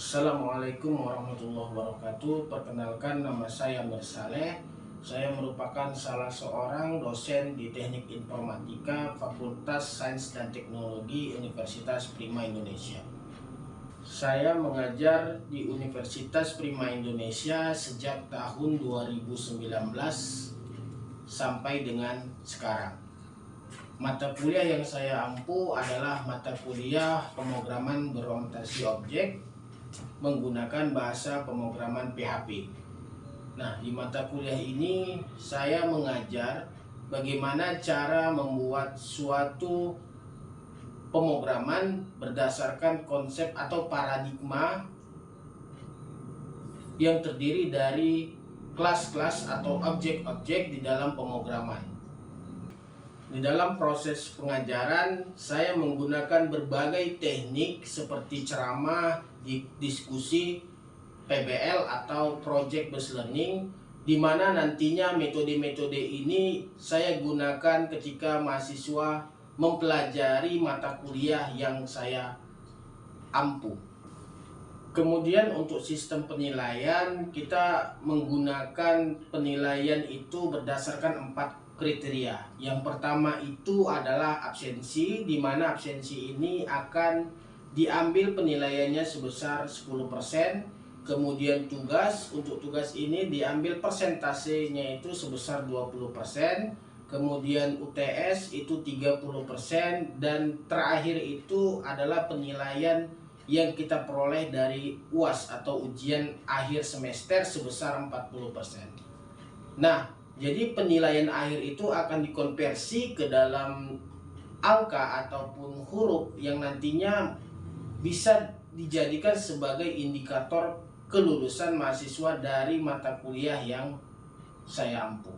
Assalamualaikum warahmatullahi wabarakatuh. Perkenalkan, nama saya Amir Saleh. Saya merupakan salah seorang dosen di Teknik Informatika Fakultas Sains dan Teknologi Universitas Prima Indonesia. Saya mengajar di Universitas Prima Indonesia sejak tahun 2019 sampai dengan sekarang. Mata kuliah yang saya ampu adalah mata kuliah pemrograman berorientasi objek menggunakan bahasa pemrograman PHP. Nah, di mata kuliah ini saya mengajar bagaimana cara membuat suatu pemrograman berdasarkan konsep atau paradigma yang terdiri dari kelas-kelas atau objek-objek di dalam pemrograman. Di dalam proses pengajaran, saya menggunakan berbagai teknik seperti ceramah, diskusi, PBL atau Project Based Learning, di mana nantinya metode-metode ini saya gunakan ketika mahasiswa mempelajari mata kuliah yang saya ampu. Kemudian untuk sistem penilaian, kita menggunakan penilaian itu berdasarkan 4 kriteria. Yang pertama itu adalah absensi, di mana absensi ini akan diambil penilaiannya sebesar 10%. Kemudian tugas, untuk tugas ini diambil persentasenya itu sebesar 20%. Kemudian UTS itu 30%, dan terakhir itu adalah penilaian yang kita peroleh dari UAS atau ujian akhir semester sebesar 40%. Nah, jadi penilaian akhir itu akan dikonversi ke dalam angka ataupun huruf yang nantinya bisa dijadikan sebagai indikator kelulusan mahasiswa dari mata kuliah yang saya ampu.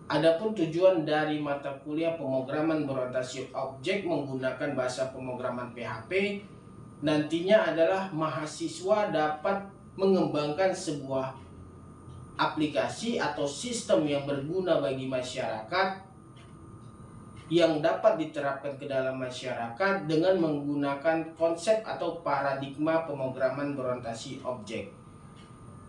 Adapun tujuan dari mata kuliah pemrograman berorientasi objek menggunakan bahasa pemrograman PHP nantinya adalah mahasiswa dapat mengembangkan sebuah aplikasi atau sistem yang berguna bagi masyarakat yang dapat diterapkan ke dalam masyarakat dengan menggunakan konsep atau paradigma pemrograman berorientasi objek.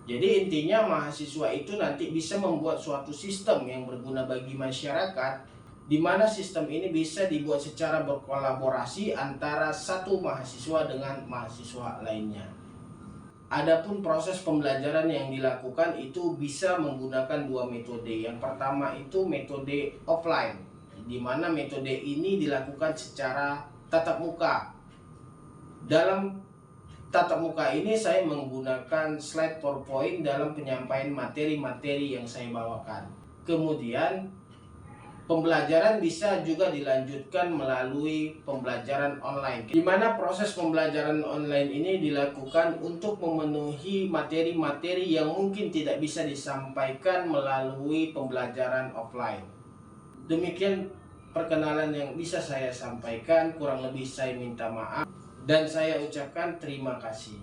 Jadi intinya mahasiswa itu nanti bisa membuat suatu sistem yang berguna bagi masyarakat, di mana sistem ini bisa dibuat secara berkolaborasi antara satu mahasiswa dengan mahasiswa lainnya. Adapun proses pembelajaran yang dilakukan itu bisa menggunakan 2 metode. Yang pertama itu metode offline, di mana metode ini dilakukan secara tatap muka. Dalam tatap muka ini saya menggunakan slide PowerPoint dalam penyampaian materi-materi yang saya bawakan. Kemudian pembelajaran bisa juga dilanjutkan melalui pembelajaran online, di mana proses pembelajaran online ini dilakukan untuk memenuhi materi-materi yang mungkin tidak bisa disampaikan melalui pembelajaran offline. Demikian perkenalan yang bisa saya sampaikan, kurang lebih saya minta maaf dan saya ucapkan terima kasih.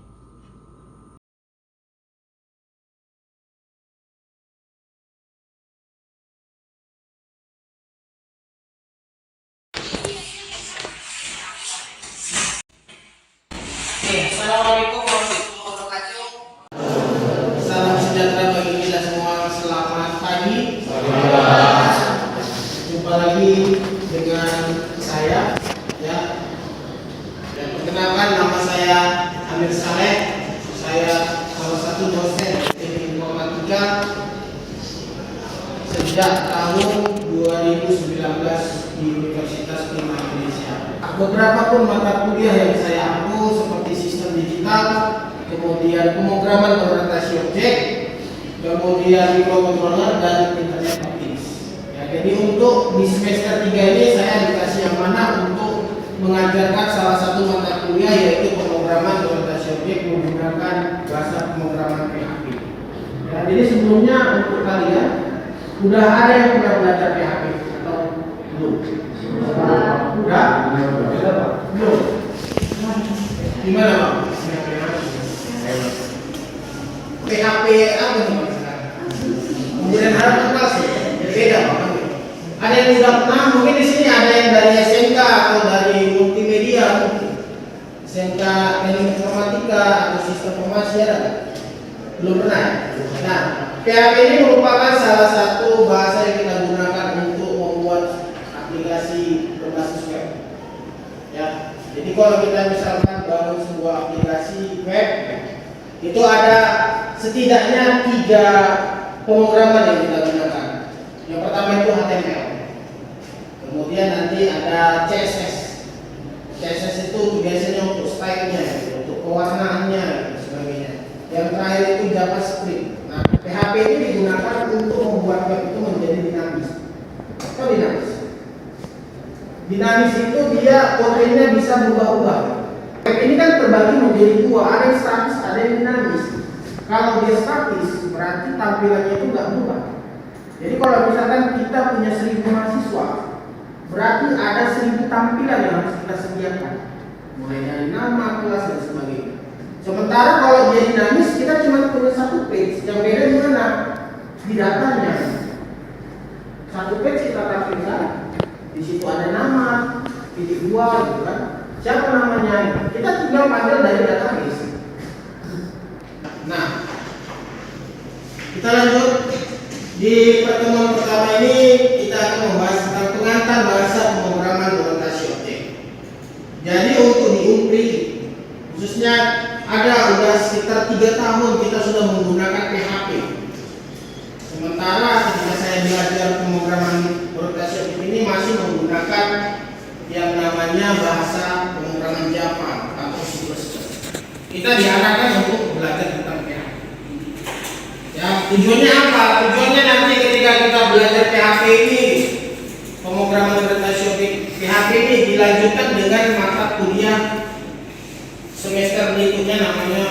Assalamualaikum warahmatullahi wabarakatuh. Salam sejahtera bagi kita semua. Selamat pagi. Jumpa lagi dengan saya, ya. Dan perkenalkan, nama saya Amir Saleh. Saya salah satu dosen teknik informatika sejak tahun 2019 di Universitas Prima Indonesia. Beberapa pun mata kuliah yang saya ampu seperti sistem digital, kemudian pemrograman berorientasi objek, kemudian microcontroller dan internet of things. Ya, jadi untuk di semester 3 ini saya dikasih yang mana untuk mengajarkan salah satu mata kuliah yaitu pemrograman berorientasi objek menggunakan bahasa pemrograman PHP. Ya, jadi sebelumnya untuk kalian udah ada yang pernah belajar PHP atau belum? Udah? Belum. Gimana Bang? PHP apa nih Bang sekarang? Kemudian harap kelas ya? Beda Bang. Ada yang udah pernah, mungkin di sini ada yang dari SMK atau dari multimedia, SMK Teknik Informatika atau sistem sistem pemasiaran? Belum pernah. Nah, PHP ini merupakan salah satu bahasa yang kita gunakan untuk membuat aplikasi berbasis web. Ya, jadi kalau kita misalkan bangun sebuah aplikasi web, itu ada setidaknya 3 pemrograman yang kita gunakan. Yang pertama itu HTML. Kemudian nanti ada CSS. CSS itu biasanya untuk stylenya, untuk pewarnaannya dan sebagainya. Yang terakhir itu JavaScript. Nah, PHP ini digunakan untuk membuat web itu menjadi dinamis. Apa dinamis? Dinamis itu dia kodenya bisa berubah-ubah. Web ini kan terbagi menjadi 2, ada yang statis, ada yang dinamis. Kalau dia statis, berarti tampilannya itu nggak berubah. Jadi kalau misalkan kita punya 1000 mahasiswa, berarti ada 1000 tampilan yang harus kita sediakan, mulai dari nama, kelas dan sebagainya. Sementara kalau dia dinamis, kita cuma punya 1 page. Yang beda di mana? Di datanya. 1 page kita tampilkan, di situ ada nama, titik 2 gitu kan. Siapa namanya? Kita tinggal panggil dari database. Nah, kita lanjut. Di pertemuan pertama ini kita akan membahas tentang pengantar bahasa pemrograman orientasi objek. Jadi untuk di UNPRI khususnya udah sekitar 3 tahun kita sudah menggunakan PHP. Sementara ketika saya belajar pemrograman orientasi objek ini masih menggunakan yang namanya bahasa pemrograman Java atau C++. Kita diarahkan untuk belajar tentang PHP. Ya, tujuannya apa? Tujuannya nanti ketika kita belajar PHP ini, pemrograman orientasi objek PHP ini dilanjutkan dengan mata kuliah semester berikutnya namanya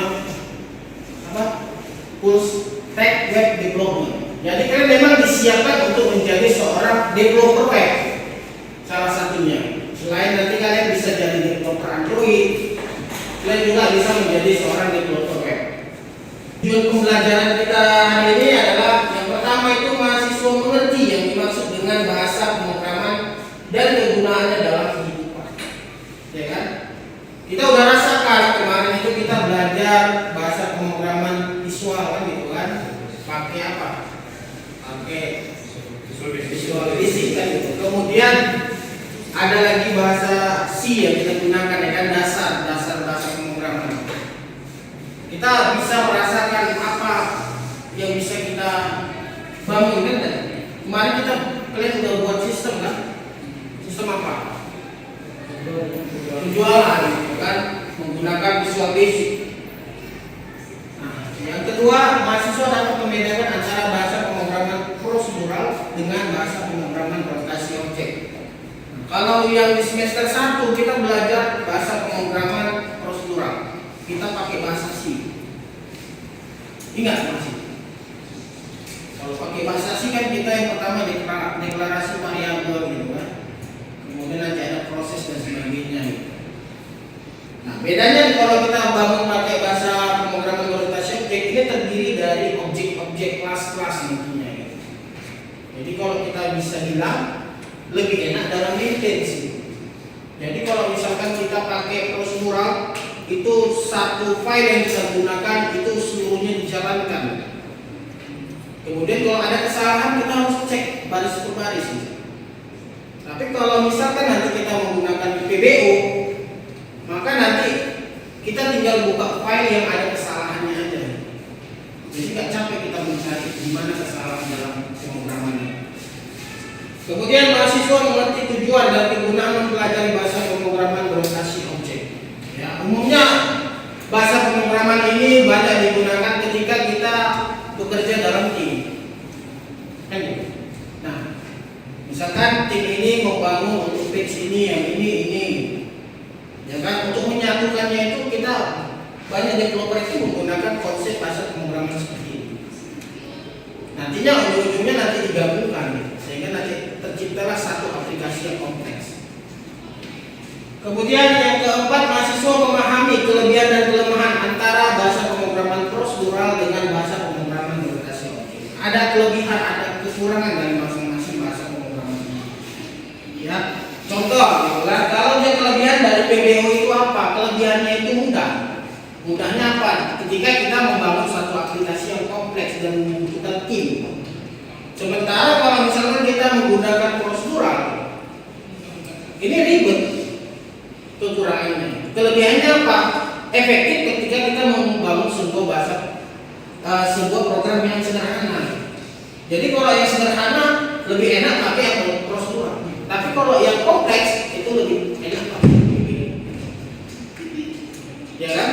apa? Full Stack Web Development. Jadi kalian memang disiapkan untuk menjadi seorang developer web. Salah satunya. Selain nanti kalian bisa jadi developer Android, kalian juga bisa menjadi seorang developer web. Tujuan pembelajaran kita hari ini adalah yang pertama itu mahasiswa mengerti yang dimaksud dengan bahasa pemrograman dan kegunaannya dalam kehidupan. Ya kan? Kita udah rasakan kemarin itu kita belajar bahasa pemrograman visual kan gitu kan? Pakai apa? Pakai Visual Basic kan gitu. Kemudian ada lagi bahasa C yang kita gunakan ya kan, dasar bahasa pemrograman. Kita bisa merasakan apa yang bisa kita bangun kan? Kemarin kalian udah buat sistem kan? Sistem apa? Penjualan gitu kan? Menggunakan Visual Basic. Nah, yang kedua, mahasiswa dapat membedakan antara bahasa pemrograman prosedural dengan bahasa pemrograman orientasi objek. Kalau yang di semester 1 kita belajar bahasa pemrograman prosedural, kita pakai bahasa C. Ingat masih? Kalau pakai bahasa C kan kita yang pertama deklarasi variabel gitu kan. Kemudian nanti ada proses dan sebagainya gitu. Nah, bedanya kalau kita bangun pakai bahasa pemrograman orientasi objek ini terdiri dari objek-objek kelas-kelas intinya gitu. Jadi kalau kita bisa bilang lebih enak dalam maintenance gitu. Jadi kalau misalkan kita pakai prosedural, itu satu file yang kita gunakan itu seluruhnya dijalankan. Kemudian kalau ada kesalahan kita harus cek baris per baris. Tapi kalau misalkan nanti kita menggunakan PBO, maka nanti kita tinggal buka file yang ada kesalahannya aja. Jadi nggak capek kita mencari di mana kesalahan dalam pemrogramannya. Kemudian mahasiswa mengerti tujuan dan kegunaan mempelajari bahasa pemrograman orientasi objek. Ya, umumnya bahasa pemrograman ini banyak digunakan ketika kita bekerja dalam tim. Kan gitu. Nah, misalkan tim ini membangun untuk page ini, yang ini. Ya kan, untuk menyatukannya itu kita banyak developer itu menggunakan konsep bahasa pemrograman seperti ini. Nantinya ujung-ujungnya nanti digabungkan sehingga nanti terciptalah satu aplikasi yang kompleks. Kemudian yang keempat, mahasiswa memahami kelebihan dan kelemahan antara bahasa pemrograman prosedural dengan bahasa pemrograman orientasi objek. Ada kelebihan, ada kekurangan dari masing-masing bahasa pemrograman ini. Ya, contoh, kalau dia kelebihan dari PBO itu apa? Kelebihannya itu mudah. Mudahnya apa? Ketika ketika kita membangun satu aplikasi yang kompleks dan membutuhkan tim. Sementara kalau misalkan kita menggunakan prosedural, ini ribet kekurangannya. Kelebihannya apa? Efektif ketika kita membangun sebuah program yang sederhana. Jadi kalau yang sederhana lebih enak pakai yang prosedural. Tapi kalau yang kompleks itu lebih enak pakai ya kan?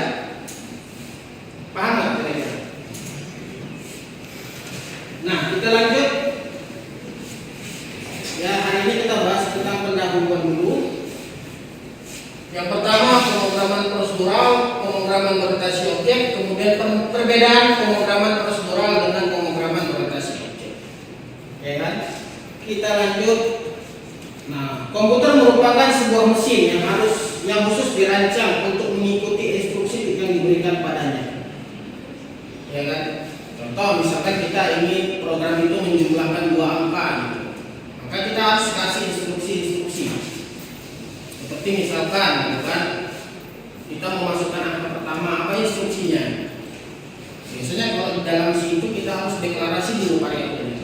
Paham nggak kira-kira? Nah, kita lanjut. Ya, hari ini kita bahas tentang pendahuluan dulu. Yang pertama, pemrograman prosedural, pemrograman orientasi objek, kemudian perbedaan pemrograman prosedural dengan pemrograman orientasi objek. Ya kan? Kita lanjut. Nah, komputer merupakan sebuah mesin yang khusus dirancang untuk mengikuti instruksi yang diberikan padanya. Ya kan? Contoh, misalkan kita ingin program itu menjumlahkan 2 angka gitu. Maka kita harus kasih instruksi-instruksi. Seperti misalkan gitu kan, kita memasukkan angka pertama, apa instruksinya? Biasanya kalau di dalam situ kita harus deklarasi dulu variabelnya.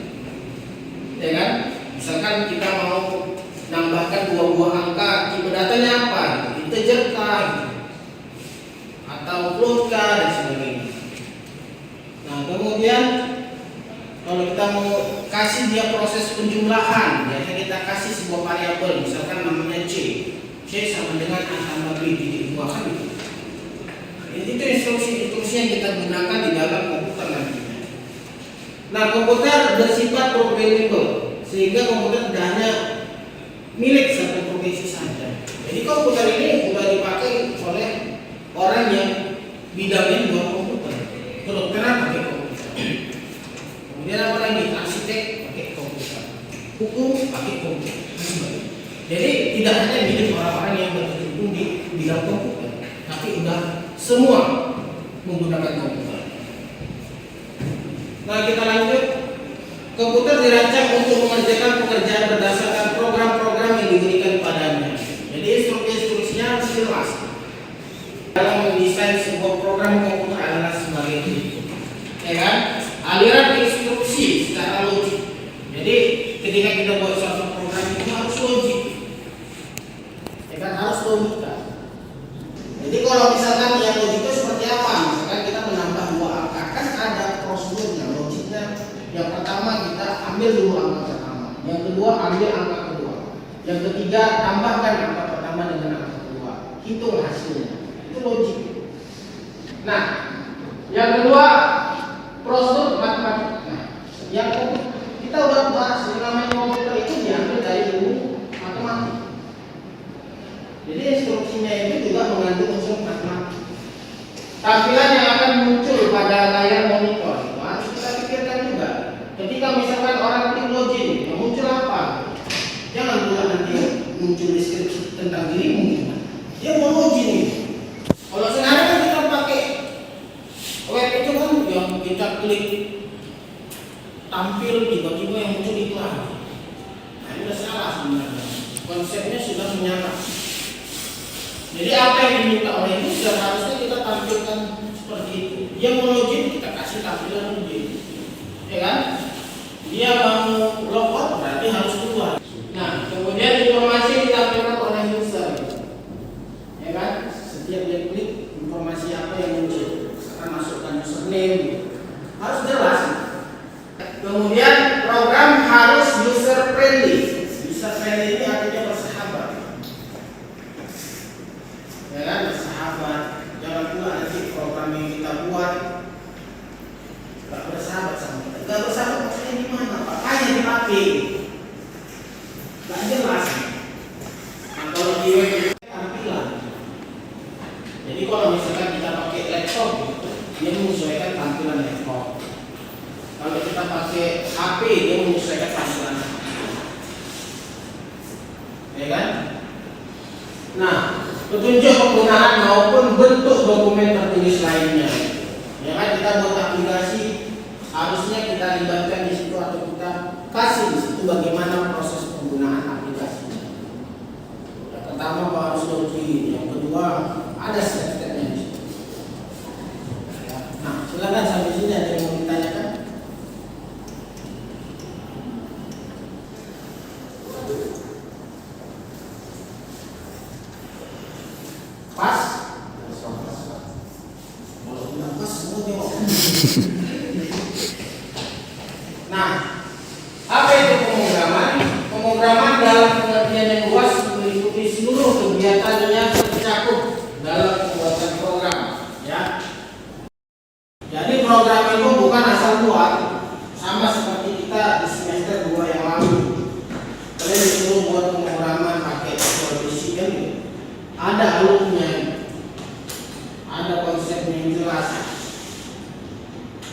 Ya kan? Misalkan kita mau nambahkan 2 buah angka, tipe datanya apa? Integer kah? Atau float kah? Dan sebagainya. Nah, kemudian kalau kita mau kasih dia proses penjumlahan, biasanya kita kasih sebuah variabel, misalkan namanya C sama dengan A tambah B titik 2 kan gitu. Itu instruksi yang kita gunakan di dalam komputer nantinya. Nah, komputer bersifat programmable, sehingga komputer tidak hanya milik satu profesi saja. Jadi komputer ini sudah dipakai oleh orang yang bidangnya buat komputer. Kedokteran pakai komputer. Kemudian apa lagi? Arsitek pakai komputer. Hukum pakai komputer. Jadi tidak hanya milik orang-orang yang berkecimpung di bidang komputer, tapi sudah semua menggunakan komputer. Nah, kita lanjut. Komputer dirancang untuk mengerjakan pekerjaan berdasarkan program-program yang diberikan padanya. Jadi instruksinya harus jelas. Dalam mendesain sebuah program komputer adalah sebagai berikut. Ya kan? Aliran instruksi secara logik. Jadi ketika kita buat suatu program itu harus logik. Ya kan? Harus logika. Jadi kalau misalkan yang logik itu seperti apa? Misalkan kita menambah 2 angka, kan ada prosedurnya, logiknya. Yang pertama kita ambil dulu angka pertama, yang kedua ambil angka kedua, yang ketiga tambahkan angka pertama dengan angka kedua, hitung hasilnya. Itu logik. Nah, yang kedua prosedur matematika. Nah, yang kita udah bahas yang namanya komputer itu diambil dari ilmu matematika. Jadi instruksinya itu juga mengandung unsur matematika. Tampilan yang akan muncul pada layar monitor itu harus kita pikirkan juga. Ketika misalkan orang klik login, muncul apa? Jangan pula nanti muncul deskripsi tentang dirimu. Dia mau login nih. Kalau sekarang kan kita pakai web itu kan yang kita klik tampil tiba-tiba yang muncul iklan. Nah, ini sudah salah sebenarnya. Konsepnya sudah menyala. Jadi apa yang diminta oleh itu sudah harusnya kita tampilkan seperti itu. Dia mau login, kita kasih tampilan login. Ya kan? Dia mau logout berarti harus keluar. Nah, kemudian informasi ditampilkan oleh user. Ya kan? Setiap dia klik informasi apa yang muncul. Misalkan masukkan username, harus jelas. Kemudian program harus user friendly. User friendly ini artinya bersahabat. Ya kan? Bersahabat. Jangan pula nanti program yang kita buat gak bersahabat sama kita. Gak bersahabat maksudnya gimana? Apanya dipakai? Gak jelas. Nah, kalau di web itu tampilan. Jadi kalau misalkan kita pakai laptop, dia menyesuaikan tampilan laptop. Kalau kita pakai HP, dia menyesuaikan tampilan HP. Ya kan? Nah, petunjuk penggunaan maupun bentuk dokumen tertulis lainnya. Ya kan, kita buat aplikasi harusnya kita libatkan di situ atau kita kasih di situ bagaimana proses penggunaan aplikasinya. Yang pertama harus login, yang kedua ada step-stepnya di situ. Ya. bukan asal buat, sama seperti kita di semester 2 yang lalu. Kalian disuruh buat pemrograman pakai Visual Basic kan gitu. Ada alurnya, ada konsepnya yang jelas.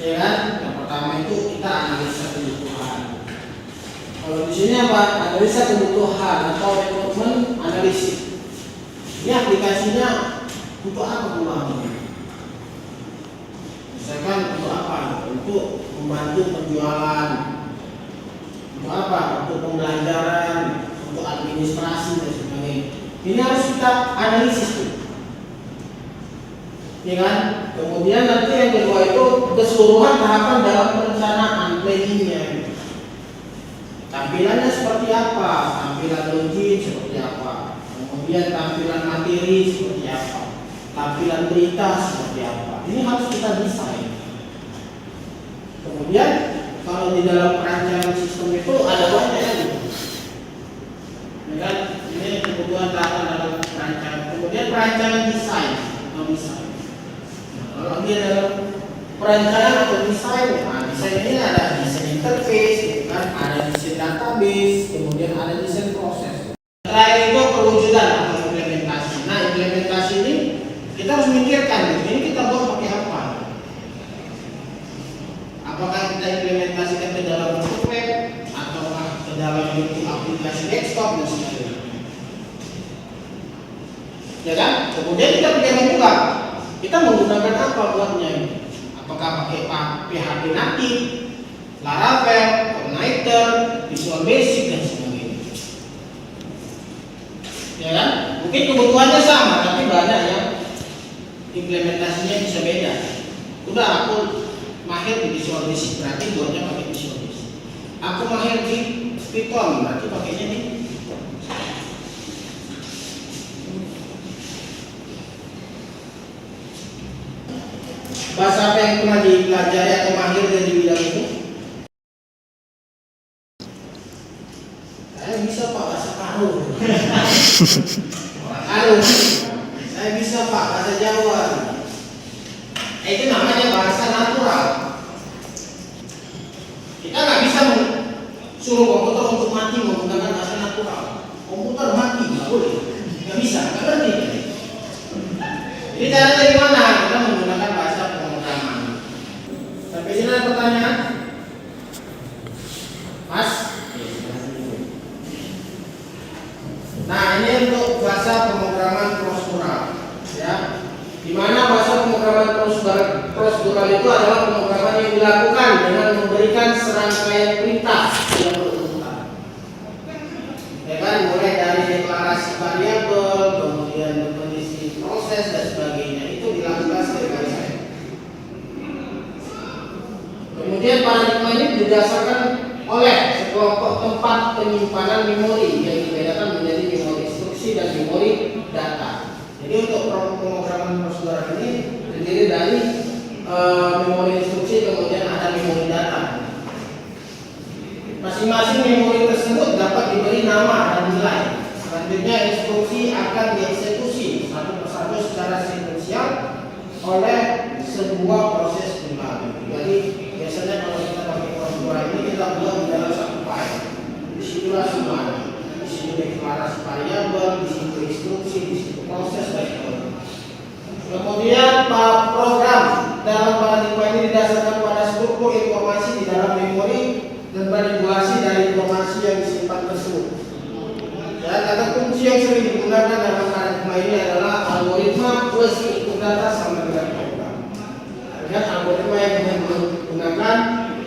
Ya kan? Yang pertama itu kita analisa kebutuhan. Kalau di sini apa? Analisa kebutuhan atau requirement analisis. Ini aplikasinya untuk apa kebutuhannya? Misalkan untuk apa? Untuk membantu penjualan, untuk apa? Untuk pembelajaran, untuk administrasi dan sebagainya. Ini harus kita analisis tuh, ya kan? Kemudian nanti yang kedua itu keseluruhan tahapan dalam perencanaan planningnya. Tampilannya seperti apa? Tampilan login seperti apa? Kemudian tampilan materi seperti apa? Tampilan berita seperti apa? Ini harus kita desain. Kemudian kalau di dalam perancangan sistem itu ada banyak ya gitu. Ya kan? Ini kebutuhan tahapan dalam perancangan. Kemudian perancangan desain atau desain. Nah, kalau dia dalam perancangan atau desain, nah desain ini ada desain interface, gitu kan? Ada desain database, kemudian ada desain proses. Terakhir itu perwujudan atau implementasi. Nah implementasi ini kita harus memikirkan, ini kita buat pakai apa? Apakah kita implementasikan ke dalam bentuk web atau ke dalam bentuk aplikasi desktop dan sebagainya? Ya kan? Kemudian kita pilih juga, kita menggunakan apa buatnya? Apakah pakai PHP natif, Laravel, Connector, Visual Basic dan sebagainya? Ya kan? Mungkin kebutuhannya sama, tapi banyak yang implementasinya bisa beda. Udah aku mahir di Visual Basic, berarti buatnya pakai Visual Basic. Aku mahir di Python, berarti pakainya di bahasa apa yang pernah dipelajari atau mahir dari bidang itu? Saya bisa Pak bahasa Karo. Karo. Saya bisa Pak bahasa Jawa. Itu namanya bahasa natural. Kita nggak bisa suruh komputer untuk mati menggunakan bahasa natural. Komputer mati nggak boleh, nggak bisa, nggak ngerti. Jadi caranya gimana? Kita menggunakan bahasa pemrograman. Sampai sini ada pertanyaan, Mas? Nah ini untuk bahasa pemrograman prosedural, ya. Di mana bahasa pemrograman prosedural itu adalah pemrograman yang dilakukan dengan memberikan serangkaian perintah yang berurutan. Ya kan, mulai dari deklarasi variabel, kemudian definisi proses dan sebagainya itu dilakukan sekali-kali. Kemudian paradigma ini didasarkan oleh sekelompok tempat penyimpanan memori yang dibedakan menjadi memori instruksi dan memori data. Jadi untuk pemrograman prosedural ini terdiri dari memori instruksi, kemudian ada memori data. Masing-masing memori tersebut dapat diberi nama dan nilai. Selanjutnya instruksi akan dieksekusi satu persatu secara sekuensial oleh sebuah proses kembali. Jadi biasanya kalau kita pakai prosedural ini kita buat di dalam satu file. Disitulah semua. Di situ deklarasi variabel, di situ instruksi, di situ proses dan sebagainya. Kemudian program dalam paradigma ini didasarkan pada struktur informasi di dalam memori dan manipulasi dari informasi yang disimpan tersebut. Dan kata kunci yang sering digunakan dalam paradigma ini adalah algoritma plus input data sama dengan program. Dan algoritma yang digunakan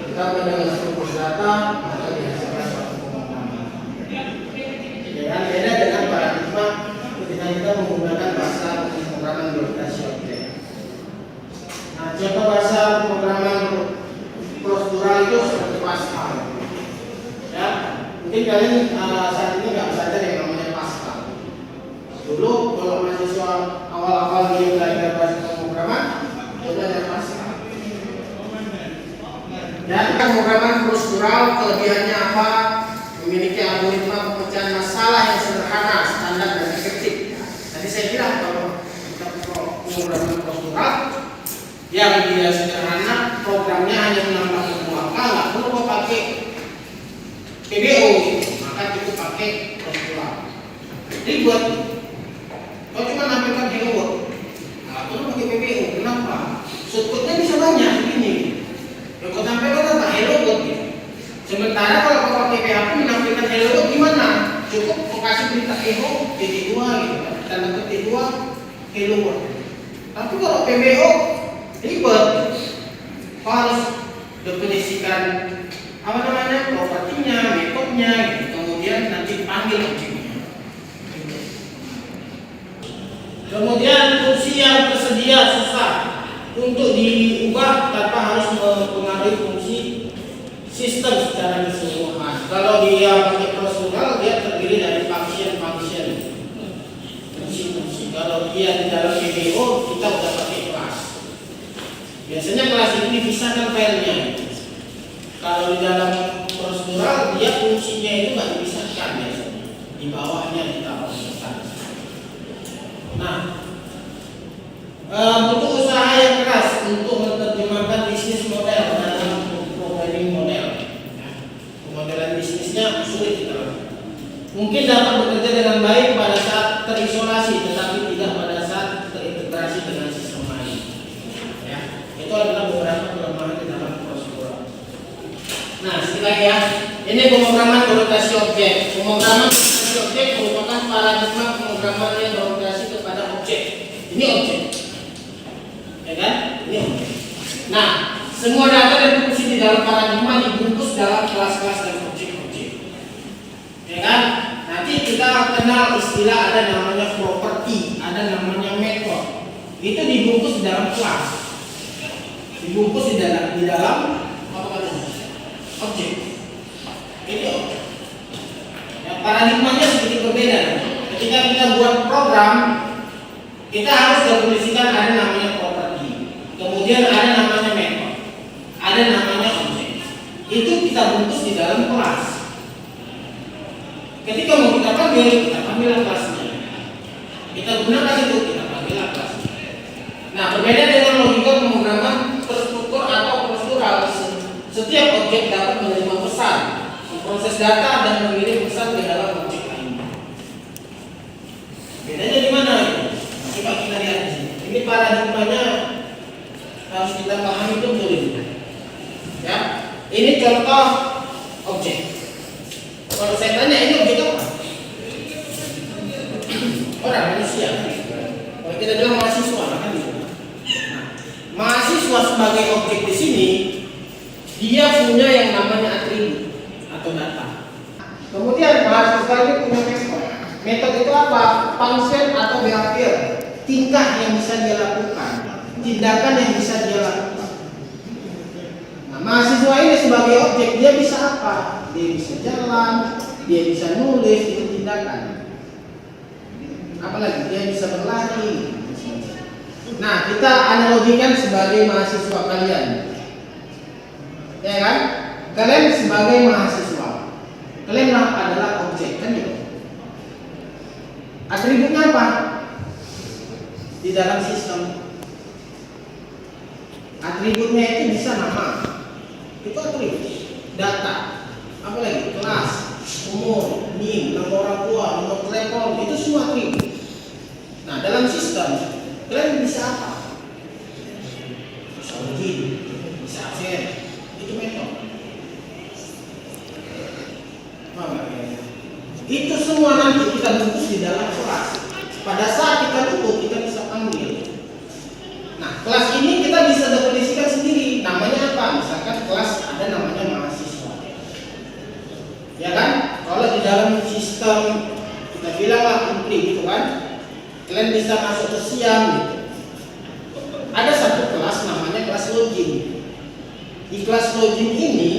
ditambah dengan struktur data maka dihasilkan suatu pemrograman. Dan beda dengan paradigma ketika kita menggunakan bahasa pemrograman berorientasi objek. Nah, contoh bahasa pemrograman prosedural itu seperti Pascal. Ya, mungkin kalian saat ini nggak belajar yang namanya Pascal. Dulu kalau mahasiswa awal-awal dia belajar bahasa pemrograman, dia belajar Pascal. Dan pemrograman prosedural kelebihannya apa? Memiliki algoritma pemecahan masalah yang sederhana, standar dan efektif. Tadi saya bilang kalau kita pemrograman prosedural yang dia sederhana, programnya hanya menambah sebuah angka, nggak perlu kok pakai PBO, maka cukup pakai prosedural. Ribet. Kalau cuma nampilkan hello world, nggak perlu pakai PBO. Kenapa? Shortcutnya bisa banyak begini. Kalau sampai kan apa hello world gitu. Sementara kalau kau pakai PHP menampilkan hello world gimana? Cukup kau kasih berita echo titik 2 gitu kan, tanda ketik 2 hello world. Tapi kalau PBO ribet, kau harus definisikan apa namanya propertinya, metodenya, gitu. Kemudian nanti panggil objeknya. Kemudian fungsi yang tersedia susah untuk diubah tanpa harus mempengaruhi fungsi sistem secara keseluruhan. Kalau dia pakai prosedural, dia terdiri dari function, fungsi. Kalau dia di dalam PBO, kita udah pakai kelas. Biasanya kelas ini dipisahkan filenya. Kalau di dalam prosedural, dia fungsinya itu nggak dipisahkan biasanya. Di bawahnya ditaruh. Nah, butuh usaha yang keras untuk menerjemahkan bisnis model dalam programming model. Pemodelan bisnisnya sulit kita. Mungkin dapat bekerja dengan baik pada saat terisolasi, tetapi tidak pada saat terintegrasi dengan sistem lain. Ya, itu adalah beberapa kelemahan di dalam prosedural. Nah, sekali lagi ya, ini pemrograman orientasi objek. Pemrograman orientasi objek merupakan paradigma pemrograman yang berorientasi kepada objek. Ini objek, ya kan? Ini objek. Nah, semua data dan fungsi di dalam paradigma dibungkus dalam kelas-kelas dan objek-objek. Ya kan? Nanti kita kenal istilah ada namanya properti, ada namanya method. Itu dibungkus di dalam kelas. Dibungkus di dalam apa namanya? Objek. Ini objek. Ya, paradigmanya sedikit berbeda. Ketika kita buat program, kita harus definisikan ada namanya properti. Kemudian ada namanya method. Ada namanya objek. Itu kita bungkus di dalam kelas. Ketika mau kita panggil kelasnya. Kita gunakan itu, kita panggil kelasnya. Nah, berbeda dengan logika pemrograman terstruktur atau prosedural. Setiap objek dapat menerima pesan, memproses data dan mengirim pesan ke dalam objek lainnya. Bedanya di mana? Coba kita lihat di sini. Ini paradigmanya harus kita pahami betul ini. Ya, ini contoh objek. Kalau saya tanya ini objek apa? Orang manusia. Kalau kita bilang mahasiswa, kan gitu. Nah, mahasiswa sebagai objek di sini, dia punya yang namanya atribut atau data. Kemudian mahasiswa ini punya metode. Metode itu apa? Function atau behavior, tingkah yang bisa dia lakukan, tindakan yang bisa dia lakukan. Nah, mahasiswa ini sebagai objek dia bisa apa? Dia bisa jalan, dia bisa nulis, itu tindakan. Apalagi dia bisa berlari. Nah, kita analogikan sebagai mahasiswa kalian. Ya kan? Kalian sebagai mahasiswa, kalian adalah objek kan gitu. Atributnya apa? Di dalam sistem. Atributnya itu bisa nama. Itu atribut. Data. Apalagi kelas, umur, NIM, nama orang tua, nomor telepon, itu semua atribut. Nah, dalam sistem kalian bisa apa? Bisa login, bisa absen. Itu metode. Itu semua nanti kita bungkus di dalam kelas. Pada saat kita butuh, kita bisa panggil. Nah, kelas ini kita bisa definisikan sendiri. Namanya apa? Misalkan kelas ada namanya mahasiswa. Ya kan? Kalau di dalam sistem kita bilanglah kumpli gitu kan. Kalian bisa masuk ke siang gitu. Ada satu kelas namanya kelas login. Di kelas login ini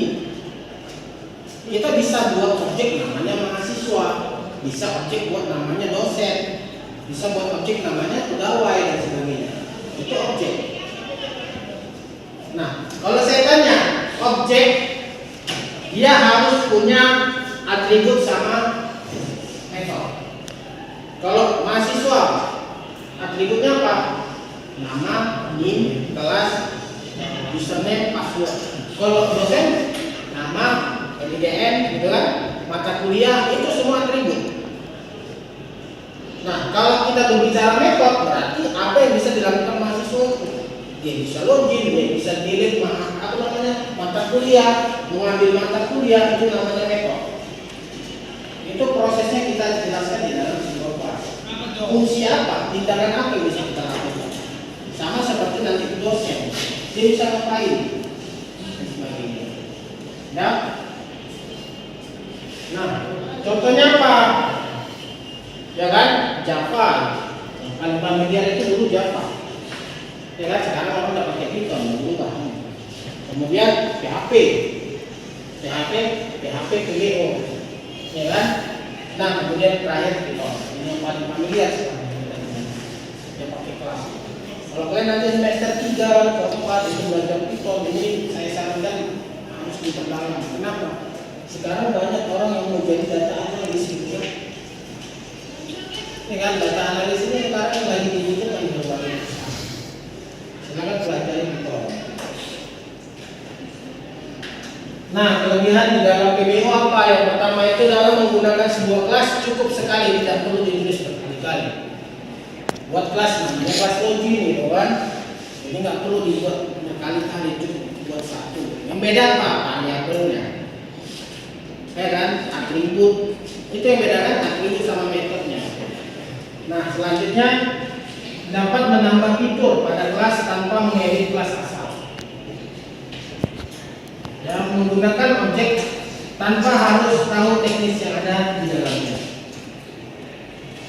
kita bisa buat objek namanya mahasiswa, bisa objek buat namanya dosen, bisa buat objek namanya pegawai dan sebagainya. Itu objek. Nah, kalau saya tanya objek, dia harus punya atribut sama metode. Kalau mahasiswa, atributnya apa? Nama, NIM, kelas, username, password. Kalau dosen, nama, NIDN, gitu kan, mata kuliah, itu semua atribut. Nah, kalau kita berbicara metode, berarti apa yang bisa dilakukan mahasiswa itu? Dia bisa login, dia bisa delete mata kuliah, mengambil mata kuliah, itu namanya metode. Itu prosesnya kita jelaskan di dalam sebuah kelas. Fungsi apa, tindakan apa yang bisa kita lakukan? Sama seperti nanti dosen, dia bisa ngapain dan sebagainya. Ya. Nah, contohnya apa? Ya kan, Java. Yang paling familiar itu dulu Java. Ya kan, sekarang orang udah pakai Python, berubah. Kemudian PHP, PWO, ya kan? Nah, kemudian terakhir Python. Ini yang paling familiar sekarang. Dia pakai kelas. Kalau kalian nanti semester 3 atau 4 itu belajar Python, ini saya sarankan harus diperdalam. Kenapa? Sekarang banyak orang yang mau jadi data analis gitu kan. Ini kan data analis ini sekarang yang lagi dibutuhkan di berbagai besar. Silakan pelajari Python. Nah, kelebihan di dalam PWO apa? Yang pertama itu dalam menggunakan sebuah kelas cukup sekali, tidak perlu ditulis berkali-kali. Buat kelas, namanya kelas login gitu kan. Jadi nggak perlu dibuat berkali-kali, cukup buat satu. Yang beda apa? Variabelnya. Ya kan, atribut. Itu yang bedakan atribut sama metodenya. Nah, selanjutnya dapat menambah fitur pada kelas tanpa mengedit kelas asal. Dan menggunakan objek tanpa harus tahu teknis yang ada di dalamnya.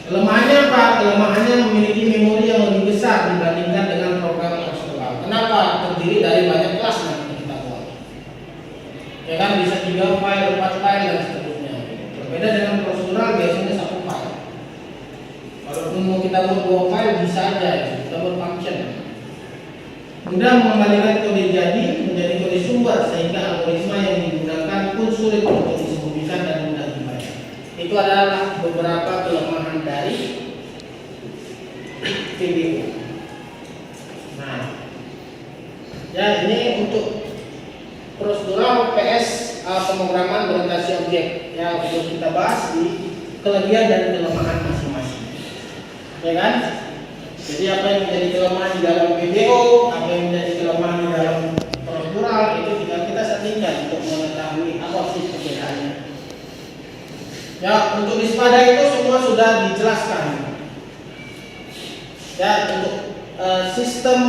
Kelemahannya apa? Kelemahannya memiliki memori yang lebih besar dibandingkan dengan program prosedural. Kenapa? Terdiri dari banyak kelas yang kita buat. Ya kan, bisa 3 file, 4 file dan seterusnya. Berbeda dengan prosedural biasanya 1 file. Walaupun mau kita buat 2 file bisa aja, kita buat function. Mudah mengembalikan kode jadi menjadi kode sumber sehingga algoritma yang digunakan pun sulit untuk disembunyikan dan mudah dibaca. Itu adalah beberapa kelemahan dari PWO. Nah, ya ini untuk prosedural PS pemrograman orientasi objek yang perlu kita bahas di kelebihan dan kelemahan masing-masing. Ya kan? Jadi apa yang menjadi kelemahan di dalam PWO, apa yang menjadi kelemahan di dalam prosedural itu tinggal kita sandingkan untuk mengetahui apa sih perbedaannya. Ya, untuk di Spada itu semua sudah dijelaskan. Ya, untuk sistem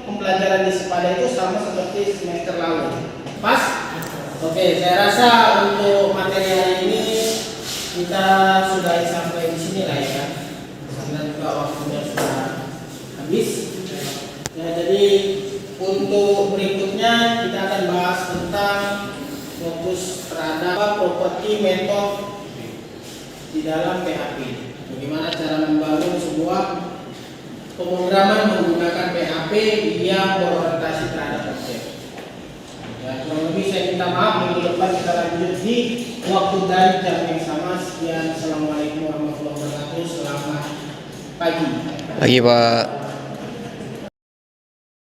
pembelajaran di Spada itu sama seperti semester lalu. Pas? Oke, saya rasa untuk materi hari ini kita sudah sampai di sini lah ya. Karena juga waktunya sudah habis. Ya, jadi untuk berikutnya kita akan bahas tentang fokus terhadap properti metode di dalam PHP. Bagaimana cara membangun sebuah pemrograman menggunakan PHP yang berorientasi terhadap objek. Ya, kurang lebih saya minta maaf, minggu depan kita lanjut di waktu dan jam yang sama. Sekian, assalamualaikum warahmatullahi wabarakatuh. Selamat pagi. Pagi Pak.